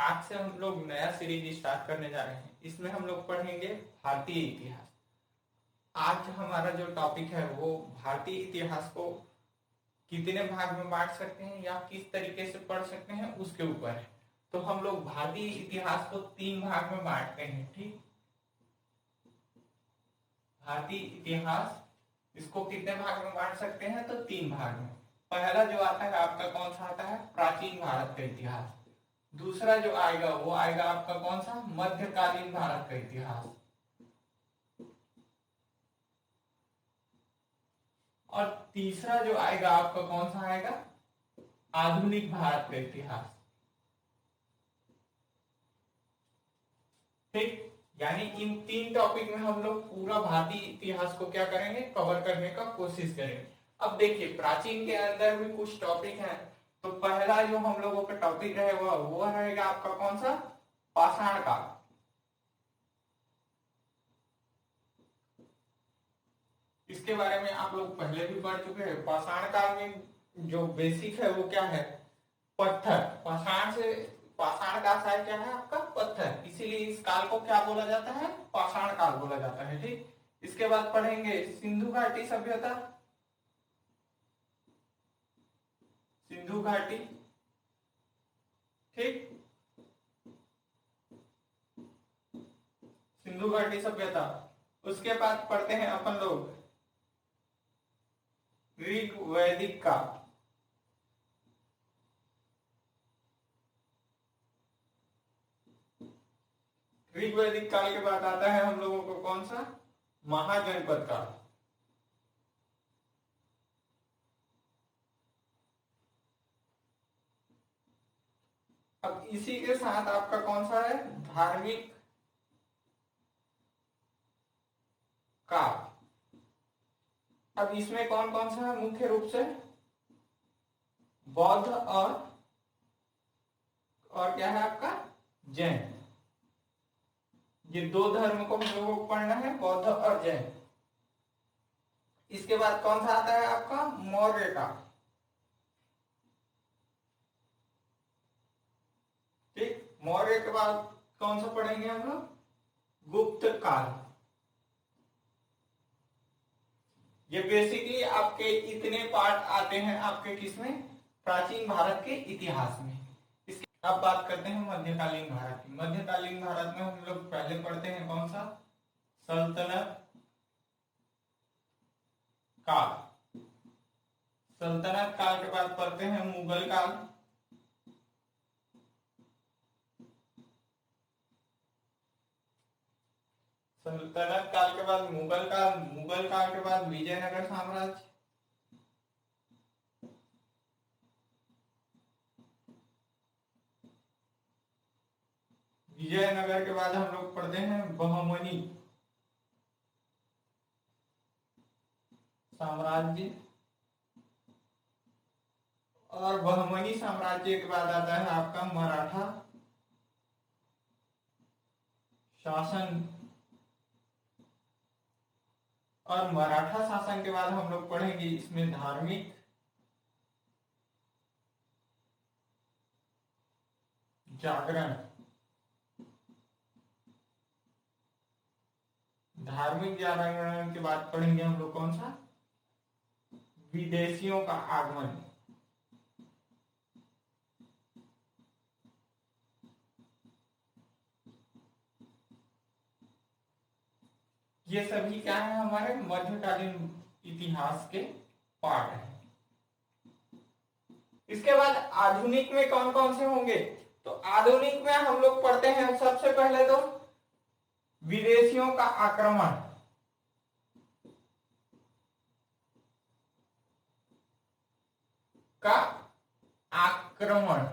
आज से हम लोग नया सीरीज स्टार्ट करने जा रहे हैं। इसमें हम लोग पढ़ेंगे भारतीय इतिहास। आज हमारा जो टॉपिक है वो भारतीय इतिहास को कितने भाग में बांट सकते हैं या किस तरीके से पढ़ सकते हैं उसके ऊपर है। तो हम लोग भारतीय इतिहास को 3 भाग में बांटते हैं। ठीक, भारतीय इतिहास इसको कितने भाग में बांट सकते हैं? तो 3 भाग में। पहला जो आता है आपका कौन सा आता है? प्राचीन भारत का इतिहास। दूसरा जो आएगा वो आएगा आपका कौन सा? मध्यकालीन भारत का इतिहास। और तीसरा जो आएगा आपका कौन सा आएगा? आधुनिक भारत का इतिहास। ठीक, यानी इन 3 टॉपिक में हम लोग पूरा भारतीय इतिहास को क्या करेंगे? कवर करने का कोशिश करेंगे। अब देखिए, प्राचीन के अंदर भी कुछ टॉपिक हैं। तो पहला जो हम लोगों का टॉपिक रहेगा वो रहेगा आपका कौन सा? पाषाण काल। इसके बारे में आप लोग पहले भी पढ़ चुके हैं। पाषाण काल में जो बेसिक है वो क्या है? पत्थर। पाषाण का साइज क्या है आपका? पत्थर। इसीलिए इस काल को क्या बोला जाता है? पाषाण काल बोला जाता है। ठीक, इसके बाद पढ़ेंगे सिंधु घाटी सभ्यता। सिंधु घाटी, ठीक, सिंधु घाटी सभ्यता। उसके बाद पढ़ते हैं अपन लोग ऋग वैदिक काल। ऋग वैदिक काल के बाद आता है हम लोगों को कौन सा? महाजनपद काल। अब इसी के साथ आपका कौन सा है? धार्मिक काल। अब इसमें कौन कौन सा है? मुख्य रूप से बौद्ध और क्या है आपका? जैन। ये 2 धर्म को हम लोगों को पढ़ना है, बौद्ध और जैन। इसके बाद कौन सा आता है आपका? मौर्य काल। ठीक, मौर्य के बाद कौन सा पढ़ेंगे हम लोग? गुप्त काल। ये बेसिकली आपके इतने पार्ट आते हैं आपके किसमें? प्राचीन भारत के इतिहास में। अब बात करते हैं मध्यकालीन भारत की। मध्यकालीन भारत में हम लोग पहले पढ़ते हैं कौन सा? सल्तनत काल। सल्तनत काल के बाद पढ़ते हैं मुगल काल। सल्तनत काल के बाद मुगल काल। मुगल काल के बाद विजयनगर साम्राज्य। विजयनगर के बाद हम लोग पढ़ते हैं बहमनी साम्राज्य। और बहमनी साम्राज्य के बाद आता है आपका मराठा शासन। और मराठा शासन के बाद हम लोग पढ़ेंगे इसमें धार्मिक जागरण। धार्मिक जागरण के बाद पढ़ेंगे हम लोग कौन सा? विदेशियों का आगमन। ये सभी क्या है? हमारे मध्यकालीन इतिहास के पार्ट हैं। इसके बाद आधुनिक में कौन कौन से होंगे? तो आधुनिक में हम लोग पढ़ते हैं सबसे पहले तो विदेशियों का आक्रमण। का आक्रमण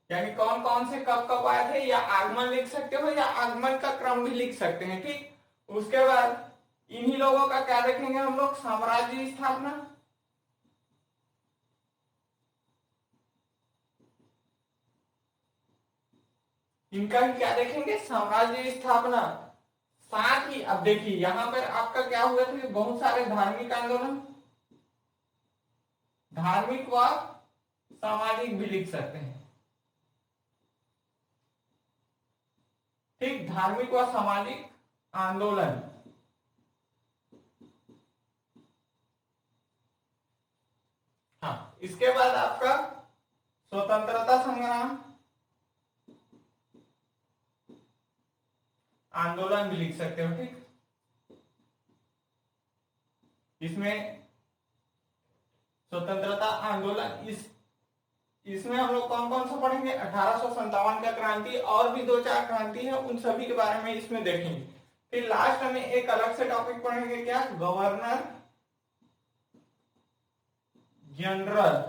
यानी कौन कौन से कब कब आए थे, या आगमन लिख सकते हो या आगमन का क्रम भी लिख सकते हैं। ठीक, उसके बाद इन्हीं लोगों का क्या देखेंगे हम लोग? साम्राज्य स्थापना। इनका ही क्या देखेंगे? साम्राज्य स्थापना। साथ ही अब देखिए यहां पर आपका क्या हुआ था? बहुत सारे धार्मिक आंदोलन, धार्मिक व सामाजिक भी लिख सकते हैं। ठीक, धार्मिक व सामाजिक आंदोलन। हाँ, इसके बाद आपका स्वतंत्रता संग्राम आंदोलन भी लिख सकते हो। ठीक, इसमें स्वतंत्रता आंदोलन, इसमें हम लोग कौन कौन सा पढ़ेंगे, 1857 का क्रांति और भी 2-4 क्रांति है, उन सभी के बारे में इसमें देखेंगे। फिर लास्ट में एक अलग से टॉपिक पढ़ेंगे, क्या, गवर्नर जनरल।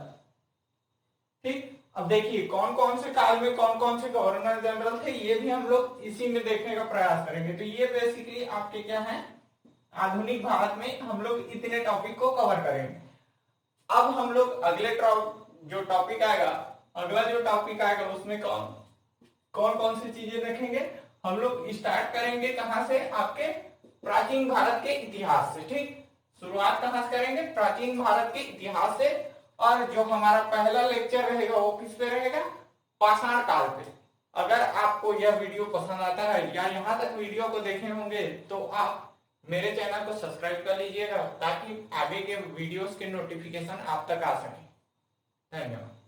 ठीक, अब देखिए कौन कौन से काल में कौन कौन से गवर्नर जनरल थे, ये भी हम लोग इसी में देखने का प्रयास करेंगे। तो ये बेसिकली आपके क्या है, आधुनिक भारत में हम लोग इतने टॉपिक को कवर करेंगे। अब हम लोग अगले जो टॉपिक आएगा, अगला जो टॉपिक आएगा उसमें कौन कौन सी चीजें देखेंगे। हम लोग स्टार्ट करेंगे कहां से, आपके प्राचीन भारत के इतिहास से। ठीक, शुरुआत कहां से करेंगे, प्राचीन भारत के इतिहास से। और जो हमारा पहला लेक्चर रहेगा वो किस पे रहेगा, पाषाण काल पे। अगर आपको यह वीडियो पसंद आता है या यहाँ तक वीडियो को देखे होंगे तो आप मेरे चैनल को सब्सक्राइब कर लीजिएगा, ताकि आगे के वीडियोस के नोटिफिकेशन आप तक आ सके। धन्यवाद।